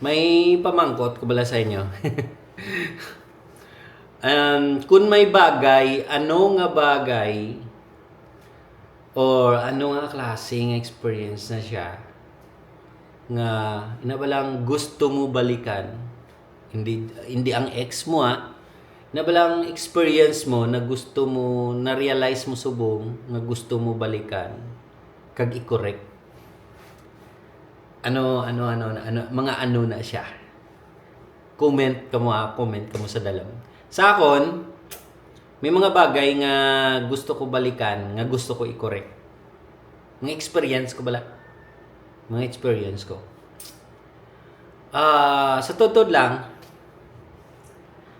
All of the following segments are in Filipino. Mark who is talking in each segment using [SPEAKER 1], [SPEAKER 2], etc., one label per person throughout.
[SPEAKER 1] May pamangkot ko bala sa inyo. Kung may bagay, ano nga bagay or ano nga klaseng experience na siya nga ina ba lang gusto mo balikan, hindi ang ex mo ina ba lang experience mo na gusto mo na realize mo subong nga gusto mo balikan kag i-correct. Ano mga ano na siya. Comment ka mo sa dalam. Sa akon, may mga bagay nga gusto ko balikan, nga gusto ko i-correct. Mga experience ko bala. Mga experience ko. Sa totoo lang,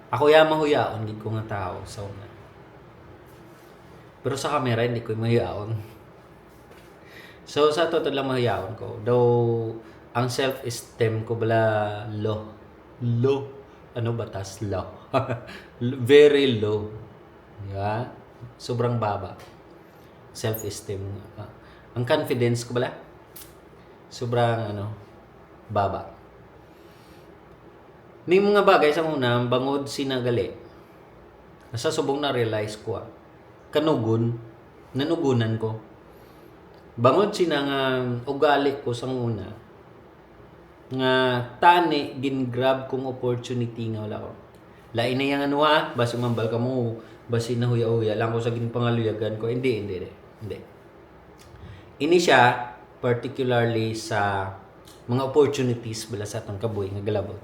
[SPEAKER 1] ako mahuyaon gid ko nga tao sa una. Pero sa camera hindi ko mahuyaon. So sa totoo lang mahuyaon ko. Though ang self-esteem ko bala low. Ano batas low? Very low. Yeah? Sobrang baba. Self-esteem. Ang confidence ko bala sobrang baba. May mga bagay sa una bangod sinagali. Sa subong na realize ko nanugunan ko. Bangod sina nga ugali ko sa una nga tani gin-grab kong opportunity nga wala ko. Lain na yang basi mambal ka mo, basi na huya-huya lang ko sa ginpangaluyagan ko. Hindi. Ini siya particularly sa mga opportunities bala sa atong kabuhi nga galabot.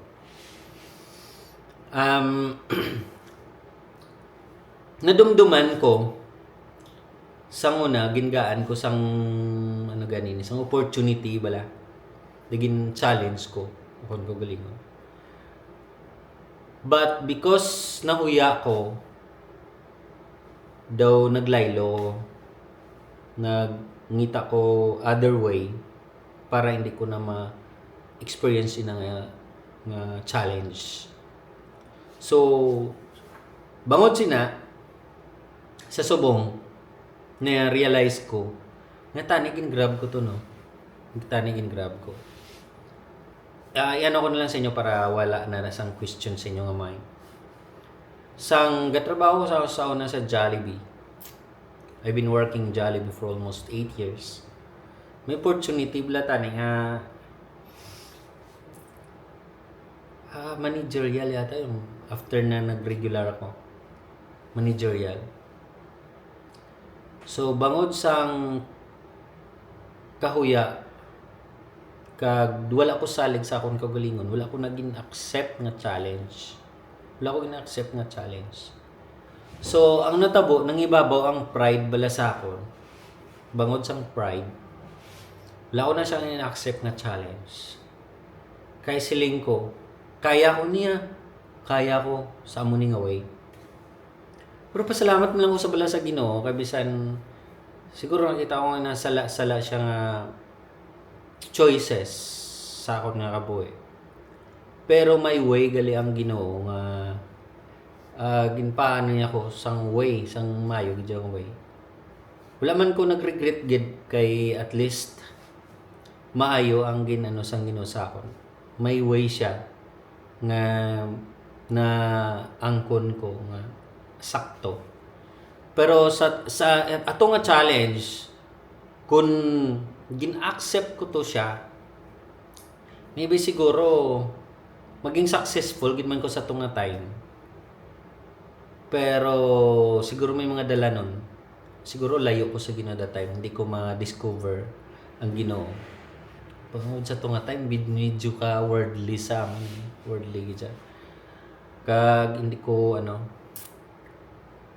[SPEAKER 1] Nadumduman ko sang una gingaan ko sang sang opportunity bala digin challenge ko kon ko galingon. But because nahuya ko daw naglaylo nagngita ko other way para hindi ko na ma-experience ina nga challenge. So bangod sina sa subong na realize ko nga tanigin grab ko to grab ko. Yan ako na lang sa inyo para wala na nasang question sa inyo nga mind. Sang gatrabaho ko sa una sa Jollibee. I've been working Jollibee for almost 8 years. May opportunity bala tani nga managerial yata yung after na nag-regular ako. Managerial. So bangod sang kahuya kag wala ko salig sa akong kagalingon, wala ko naging accept nga challenge. So ang natabo nang ibabaw ang pride bala sa akon. Bangod sang pride, wala ko na siya in-accept nga challenge. Kay siling ko, kaya ko sa amo ning way. Pero pasalamat mo lang ko sa bala sa Ginoo kay bisan siguro nakita ko nga sala siya nga choices sa akon nga kabuhi. Pero may way gali ang Ginoo nga ginpaano niya ko sang mayo gid ang way. Wala man ko nag-regret gid kay at least maayo ang sang Ginoo sa akon. May way siya nga na angkon ko nga sakto. Pero sa ato nga challenge kung gin-accept ko to siya, maybe siguro maging successful gid man ko sa tunga time. Pero siguro may mga dala nun. Siguro layo ko sa Ginoo that time, hindi ko ma-discover ang Ginoo. Pagod sa tunga time medyo ka worldly gid siya. Kag hindi ko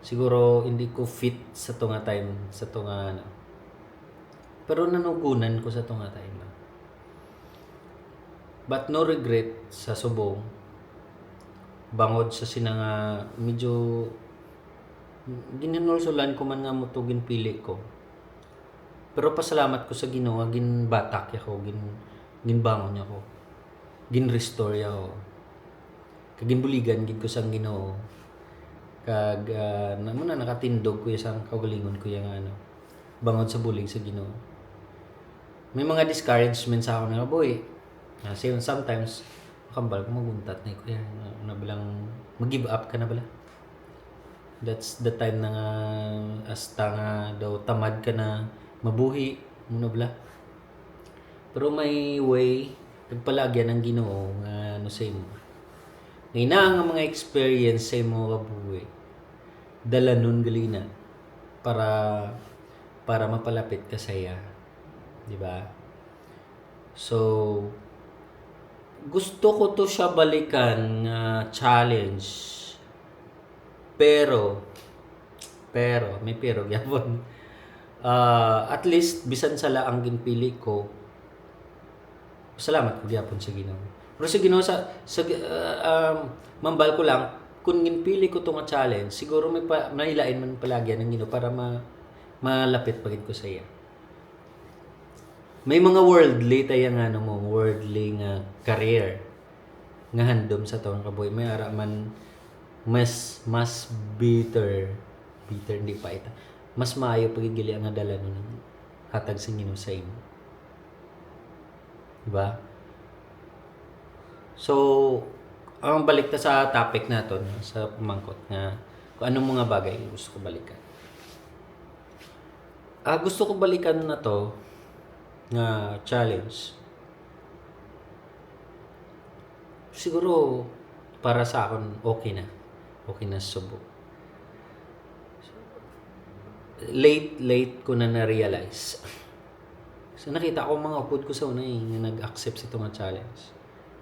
[SPEAKER 1] siguro hindi ko fit sa tunga time, sa tunga pero nanugunan ko sa tunga time. But no regret sa subong. Bangod sa sinanga medyo ginanulsulan ko man nga mo to ginpili ko. Pero pasalamat ko sa Ginoo nga ginbatak ako, ginbangon ako. Gin-restore ako. Kag ginbuligan gid ko sang Ginoo. Kag nakatindog ko sang kaugalingon ko yang bangod sa bulig sa Ginoo. May mga discouragement sa ako nga boy. Sometimes kambal ko maguntat na kuya na bilang mag-give up ka na bala. That's the time na nga hasta nga daw tamad ka na mabuhi muna bala. Pero may way pagpalagyan ng Ginoo nga ano sa imo. Ngay na nga mga experience sa imo kabuhi. Dala nun galina para mapalapit ka sa iya. Di ba? So gusto ko to siya balikan nga challenge. Pero may pero gyapon. At least bisan sa laang ginpili ko, salamat ko gyapon sa Ginoo. Pero sa Ginoo mambal ko lang kung ginpili ko tong challenge, siguro may ilain man palagyan ng Ginoo para malapit pagid ko sa iya. May mga worldly tayo nga worldly nga career nga handom sa taong kabuhi. May ara man mas bitter hindi pa ita. Mas maayo pagigili ang dala nun hatag sa Ginoo sa imo. Diba? So, ang balik ta sa topic naton sa pumangkot nga kung anong mga bagay gusto ko balikan. Gusto ko balikan na to nga challenge. Siguro para sa akin okay na subok. Late ko na na-realize. So nakita ko mga upod ko sa una nga nag-accept sa itong challenge.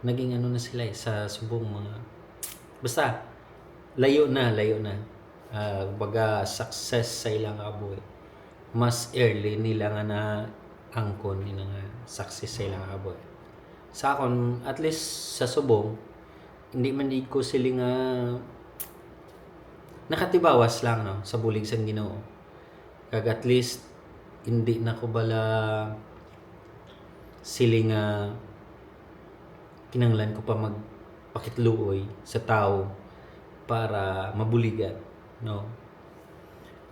[SPEAKER 1] Naging ano na sila sa subong mga basta layo na. Baga success sa ilang kabuhi. Mas early nila nga na angkon nila nga success sa ilang kabuhi. Sa akon, at least sa subong, hindi man di ko sila nga nakatibawas lang sa bulig sa Ginoo. Kag at least hindi na ko bala sila nga kinanglan ko pa magpakitluoy sa tao para mabuligan, no?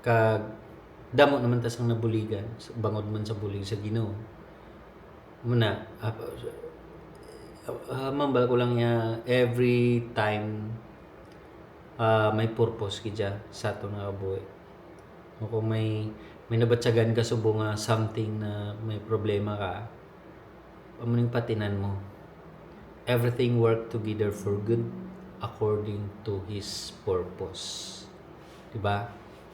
[SPEAKER 1] Kag damo naman tas ang nabuligan bangod man sa bulig sa Ginoo. Muna mambal ko lang niya every time may purpose kidya sa ato nga kabuhi. O kung may nabatsagan ka subo nga something na may problema ka, amuning patinan mo. Everything work together for good according to His purpose. Diba?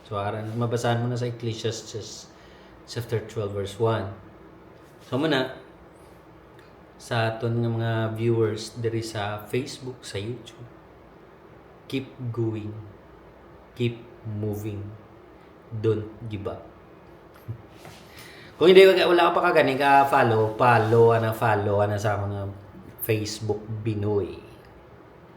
[SPEAKER 1] So, mabasahan mo na sa Ecclesiastes chapter 12 verse 1. So, muna, sa aton nga mga viewers diri sa Facebook, sa YouTube, keep going, keep moving, don't give up. Kung hindi wala ka pa kagani ka follow ana sa mga Facebook Binoy.